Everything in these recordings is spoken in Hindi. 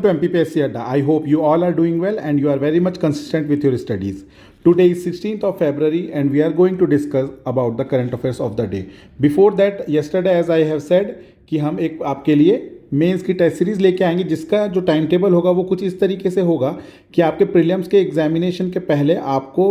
to MPPSC Adda. I hope you all are doing well and you are very much consistent with your studies. Today is 16th of February and we are going to discuss about the current affairs of the day. Before that, yesterday as I have said कि हम एक आपके लिए मेंस की टेस्ट सीरीज़ लेके आएंगे जिसका जो टाइम टेबल होगा वो कुछ इस तरीके से होगा कि आपके प्रीलिम्स के एग्जामिनेशन के पहले आपको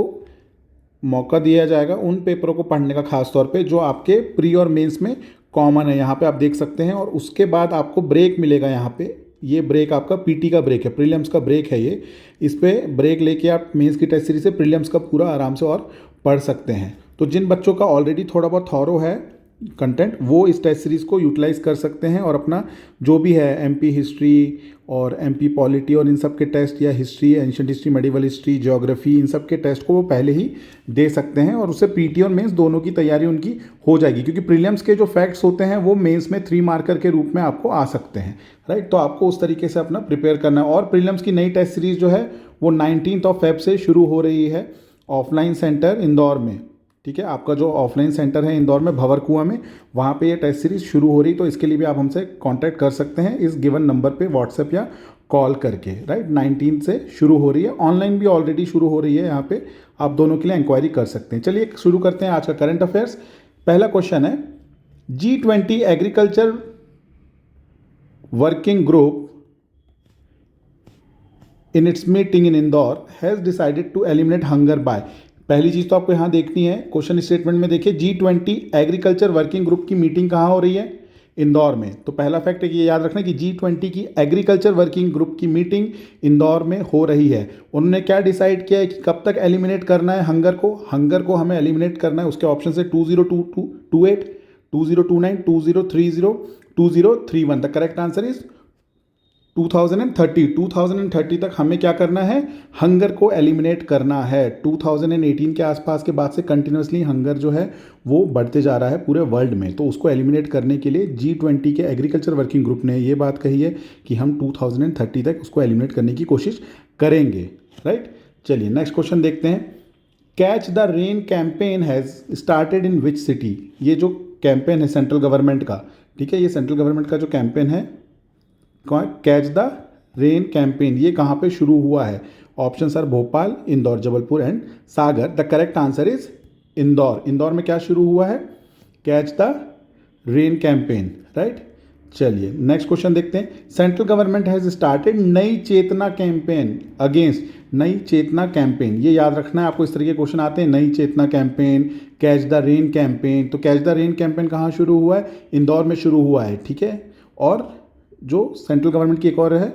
मौका दिया जाएगा उन पेपरों को पढ़ने का, खास तौर पे जो आपके प्री और मेंस में कॉमन है। यहाँ पे आप देख सकते हैं और उसके बाद आपको ब्रेक मिलेगा। यहाँ पे ये ब्रेक आपका पीटी का ब्रेक है, प्रीलिम्स का ब्रेक है ये। इस पर ब्रेक लेके आप मेंस की टेस्ट सीरीज से प्रीलिम्स का पूरा आराम से और पढ़ सकते हैं। तो जिन बच्चों का ऑलरेडी थोड़ा बहुत थॉरो है कंटेंट वो इस टेस्ट सीरीज़ को यूटिलाइज़ कर सकते हैं और अपना जो भी है एमपी हिस्ट्री और एमपी पॉलिटी और इन सब के टेस्ट या history, ancient history, medieval history, geography, इन सब के टेस्ट को वो पहले ही दे सकते हैं और उससे पीटी और मेंस दोनों की तैयारी उनकी हो जाएगी। क्योंकि प्रीलिम्स के जो फैक्ट्स होते हैं वो मेंस में 3 मार्कर के रूप में आपको आ सकते हैं, राइट। तो आपको उस तरीके से अपना प्रिपेयर करना है। और प्रीलिम्स की नई टेस्ट सीरीज़ जो है वो 19 फेब से शुरू हो रही है ऑफलाइन सेंटर इंदौर में, ठीक है। आपका जो ऑफलाइन सेंटर है इंदौर में भंवरकुआं में, वहाँ पे ये टेस्ट सीरीज़ शुरू हो रही। तो इसके लिए भी आप हमसे कांटेक्ट कर सकते हैं इस गिवन नंबर पे व्हाट्सएप या कॉल करके, राइट। 19 से शुरू हो रही है, ऑनलाइन भी ऑलरेडी शुरू हो रही है। यहाँ पे आप दोनों के लिए इंक्वायरी कर सकते हैं। चलिए शुरू करते हैं आज का करंट अफेयर्स। पहला क्वेश्चन है, G20 agriculture working group in its meeting in Indore has decided to eliminate hunger by। पहली चीज़ तो आपको यहाँ देखनी है, क्वेश्चन स्टेटमेंट में देखिए G20 एग्रीकल्चर वर्किंग ग्रुप की मीटिंग कहाँ हो रही है? इंदौर में। तो पहला फैक्ट ये याद रखना कि G20 की एग्रीकल्चर वर्किंग ग्रुप की मीटिंग इंदौर में हो रही है। उन्होंने क्या डिसाइड किया है कि कब तक एलिमिनेट करना है हंगर को? हंगर को हमें एलिमिनेट करना है, उसके ऑप्शन है 2022, 2029, 2030, 2031। द करेक्ट आंसर इज 2030 तक हमें क्या करना है? हंगर को एलिमिनेट करना है। 2018 के आसपास के बाद से कंटिन्यूसली हंगर जो है वो बढ़ते जा रहा है पूरे वर्ल्ड में। तो उसको एलिमिनेट करने के लिए G20 के एग्रीकल्चर वर्किंग ग्रुप ने ये बात कही है कि हम 2030 तक उसको एलिमिनेट करने की कोशिश करेंगे, राइट। चलिए नेक्स्ट क्वेश्चन देखते हैं। Catch the rain campaign has started in which city? ये जो कैंपेन है सेंट्रल गवर्नमेंट का, ठीक है, ये सेंट्रल गवर्नमेंट का जो कैंपेन है कैच द रेन कैंपेन, ये कहाँ पे शुरू हुआ है? Option are Bhopal, Indore, Jabalpur and Sagar. The correct answer is Indore. Indore में क्या शुरू हुआ है? Catch the rain campaign, right. चलिए नेक्स्ट क्वेश्चन देखते हैं। सेंट्रल गवर्नमेंट हैज स्टार्टेड नई चेतना कैंपेन अगेंस्ट, नई चेतना कैंपेन, ये याद रखना है आपको। इस तरह के क्वेश्चन आते हैं, नई Chetna campaign, catch the rain campaign. तो कैच द रेन कैंपेन कहाँ शुरू हुआ है? इंदौर में शुरू हुआ है, ठीक है। और जो सेंट्रल गवर्नमेंट की एक और है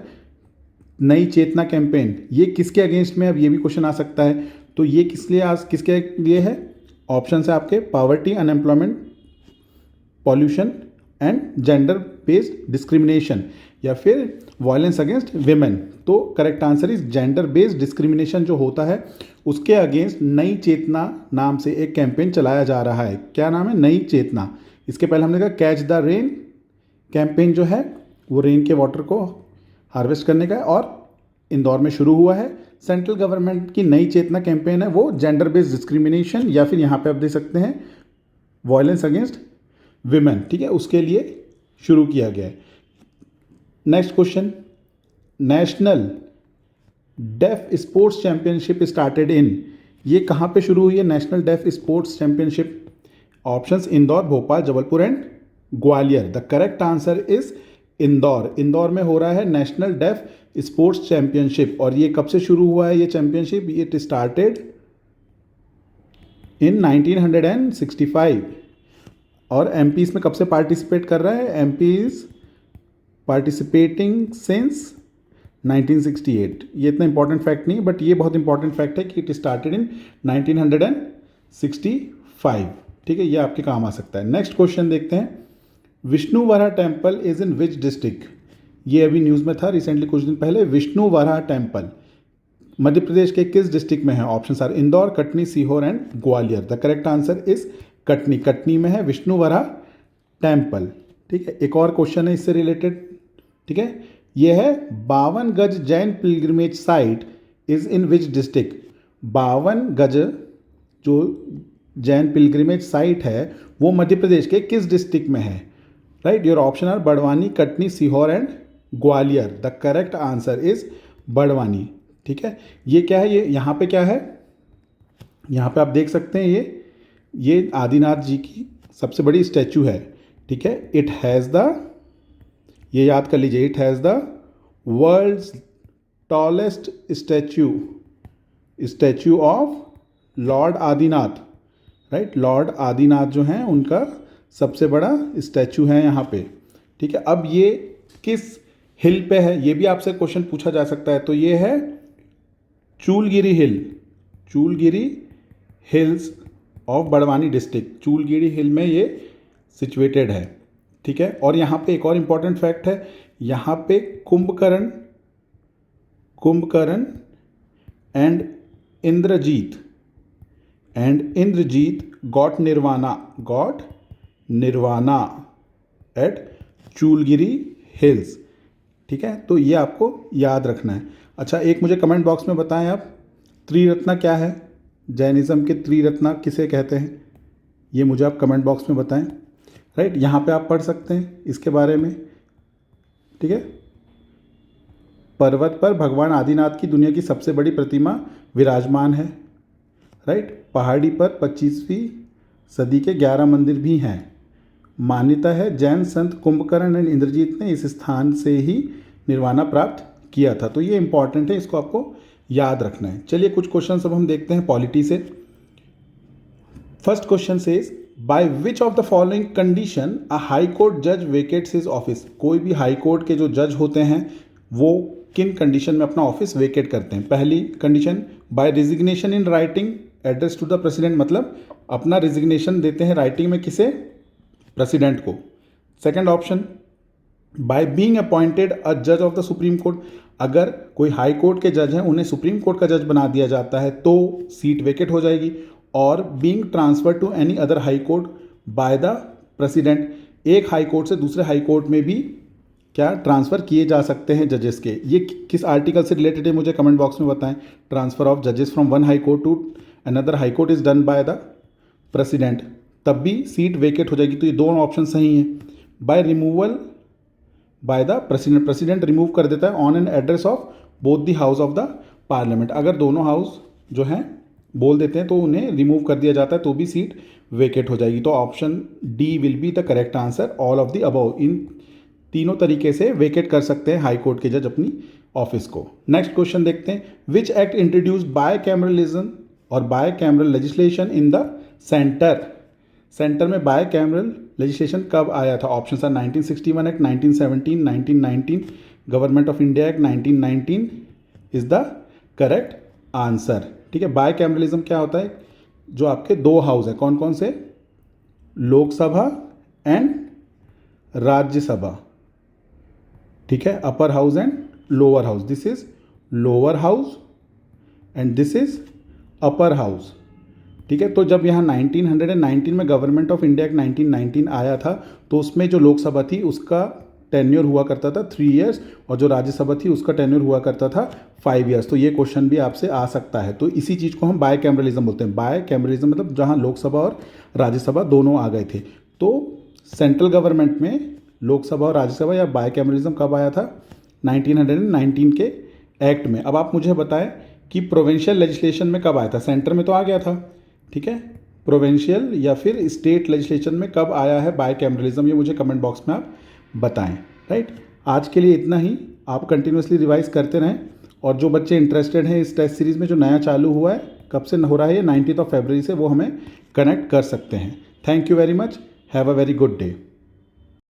नई चेतना कैंपेन, ये किसके अगेंस्ट में? अब ये भी क्वेश्चन आ सकता है। तो ये किसके लिए है? ऑप्शन है आपके poverty, unemployment, pollution and gender based discrimination, या फिर वायलेंस अगेंस्ट विमेन। तो correct answer is gender based discrimination जो होता है उसके अगेंस्ट नई चेतना नाम से एक कैंपेन चलाया जा रहा है। क्या नाम है? नई चेतना। इसके पहले हमने कहा कैच द रेन कैंपेन जो है वो रेन के वाटर को हार्वेस्ट करने का है और इंदौर में शुरू हुआ है। सेंट्रल गवर्नमेंट की नई चेतना कैंपेन है वो जेंडर बेस्ड डिस्क्रिमिनेशन, या फिर यहाँ पे आप देख सकते हैं वायलेंस अगेंस्ट विमेन, ठीक है, उसके लिए शुरू किया गया है। Next question, national deaf sports championship started in, ये कहाँ पे शुरू हुई है national deaf sports championship? Options Indore, Bhopal, Jabalpur and Gwalior. The correct answer is Indore. Indore में हो रहा है नेशनल डेफ स्पोर्ट्स चैंपियनशिप। और ये कब से शुरू हुआ है ये चैंपियनशिप? It started in 1965। और एमपी इसमें कब से पार्टिसिपेट कर रहा है? MP is participating since 1968। ये इतना इंपॉर्टेंट फैक्ट नहीं, बट ये बहुत इंपॉर्टेंट फैक्ट है कि इट स्टार्टेड इन 1965, ठीक है, ये आपके काम आ सकता है। नेक्स्ट क्वेश्चन देखते हैं। Vishnuvara temple is in which district? ये अभी न्यूज़ में था रिसेंटली कुछ दिन पहले। विष्णुवरा टेम्पल मध्य प्रदेश के किस डिस्ट्रिक्ट में है? Option are Indore, Katni, Sehore and Gwalior. The correct answer is Katni. Katni में है विष्णुवरा टेम्पल, ठीक है। एक और क्वेश्चन है इससे रिलेटेड, ठीक है, ये है 52 गज Jain pilgrimage site is in which district? 52 गज जो जैन पिलग्रिमेज साइट है वो मध्य प्रदेश के किस डिस्ट्रिक्ट में है? Right, your option are Barwani, Katni, Sehore and Gwalior. The correct answer is Barwani. ठीक है, ये क्या है, ये यहाँ पे क्या है, यहाँ पे आप देख सकते हैं ये आदिनाथ जी की सबसे बड़ी स्टैचू है। ठीक है, इट हैज़ द, ये याद कर लीजिए, it has the world's tallest statue of Lord Adinath. Right, Lord Adinath जो हैं उनका सबसे बड़ा स्टैचू है यहाँ पे। ठीक है, अब ये किस हिल पे है, ये भी आपसे क्वेश्चन पूछा जा सकता है। तो ये है चूलगिरी हिल, चूलगिरी हिल्स ऑफ बड़वानी डिस्ट्रिक्ट, चूलगिरी हिल में ये सिचुएटेड है। ठीक है, और यहाँ पे एक और इम्पॉर्टेंट फैक्ट है, यहाँ पे Kumbhakarna and Indrajit got nirvana at Chulgiri hills. ठीक है, तो ये आपको याद रखना है। अच्छा, एक मुझे कमेंट बॉक्स में बताएं आप, त्रिरत्ना क्या है, जैनिज़्म के त्रिरत्ना किसे कहते हैं, ये मुझे आप कमेंट बॉक्स में बताएं। राइट, यहाँ पे आप पढ़ सकते हैं इसके बारे में। ठीक है, पर्वत पर भगवान आदिनाथ की दुनिया की सबसे बड़ी प्रतिमा विराजमान है। राइट, पहाड़ी पर 25वीं सदी के 11 मंदिर भी हैं। मान्यता है जैन संत कुंभकर्ण एंड इंद्रजीत ने इस स्थान से ही निर्वाणा प्राप्त किया था। तो ये इंपॉर्टेंट है, इसको आपको याद रखना है। चलिए कुछ क्वेश्चन अब हम देखते हैं पॉलिटी से। First question says, by which of the following condition a high court जज वेकेट्स हिज ऑफिस। कोई भी हाई कोर्ट के जो जज होते हैं वो किन कंडीशन में अपना ऑफिस वेकेट करते हैं। पहली condition, by resignation in writing address to the president, मतलब अपना रिजिग्नेशन देते हैं राइटिंग में किसे, प्रेसिडेंट को। Second option, by being appointed a जज ऑफ द सुप्रीम कोर्ट, अगर कोई हाई कोर्ट के जज हैं उन्हें सुप्रीम कोर्ट का जज बना दिया जाता है तो सीट वेकेट हो जाएगी। और being transfer to any other high court by the president, एक हाई कोर्ट से दूसरे हाई कोर्ट में भी क्या ट्रांसफ़र किए जा सकते हैं जजेस के। ये किस आर्टिकल से रिलेटेड है मुझे कमेंट बॉक्स में बताएं। ट्रांसफ़र ऑफ जजेस from one high court to another high court is done by the president, तब भी सीट वेकेट हो जाएगी। तो ये दोनों ऑप्शन सही हैं। By removal by the president, president remove कर देता है on an address of both the house of the parliament, अगर दोनों हाउस जो हैं बोल देते हैं तो उन्हें रिमूव कर दिया जाता है तो भी सीट वेकेट हो जाएगी। तो option D will be the correct answer, all of the above. इन तीनों तरीके से वेकेट कर सकते हैं हाई कोर्ट के जज अपनी ऑफिस को। नेक्स्ट क्वेश्चन देखते हैं, which act introduce bicameralism और bicameral legislation in the centre. Centre में बाय कैमरल लेजिस्लेशन कब आया था। Option are 1961 act, 1917, 1919, government of India act 1919 is the correct answer. ठीक है, बाय कैमरलिज्म क्या होता है, जो आपके दो हाउस हैं, कौन कौन से, लोकसभा एंड राज्यसभा। ठीक है, upper house and lower house, this is lower house and this is upper house. ठीक है, तो जब यहाँ 1919 में गवर्नमेंट ऑफ इंडिया एक्ट 1919 आया था तो उसमें जो लोकसभा थी उसका टेन्योर हुआ करता था 3 इयर्स और जो राज्यसभा थी उसका टेन्योर हुआ करता था 5 इयर्स। तो ये क्वेश्चन भी आपसे आ सकता है। तो इसी चीज़ को हम बाय कैमरलिज्म बोलते हैं। बाय कैमरलिज्म मतलब जहाँ लोकसभा और राज्यसभा दोनों आ गए थे। तो सेंट्रल गवर्नमेंट में लोकसभा और राज्यसभा या बाय कैमरलिज्म कब आया था, 1919 के एक्ट में। अब आप मुझे बताएं कि प्रोविंशियल लेजिस्लेशन में कब आया था। सेंटर में तो आ गया था, ठीक है, प्रोविंशियल या फिर स्टेट लेजिस्लेशन में कब आया है बाय कैमरलिज्म, ये मुझे कमेंट बॉक्स में आप बताएं। राइट, आज के लिए इतना ही। आप कंटिन्यूसली रिवाइज करते रहें और जो बच्चे इंटरेस्टेड हैं इस टेस्ट सीरीज़ में जो नया चालू हुआ है, कब से हो रहा है ये, 19 फरवरी से, वो हमें कनेक्ट कर सकते हैं। Thank you very much, have a very good day.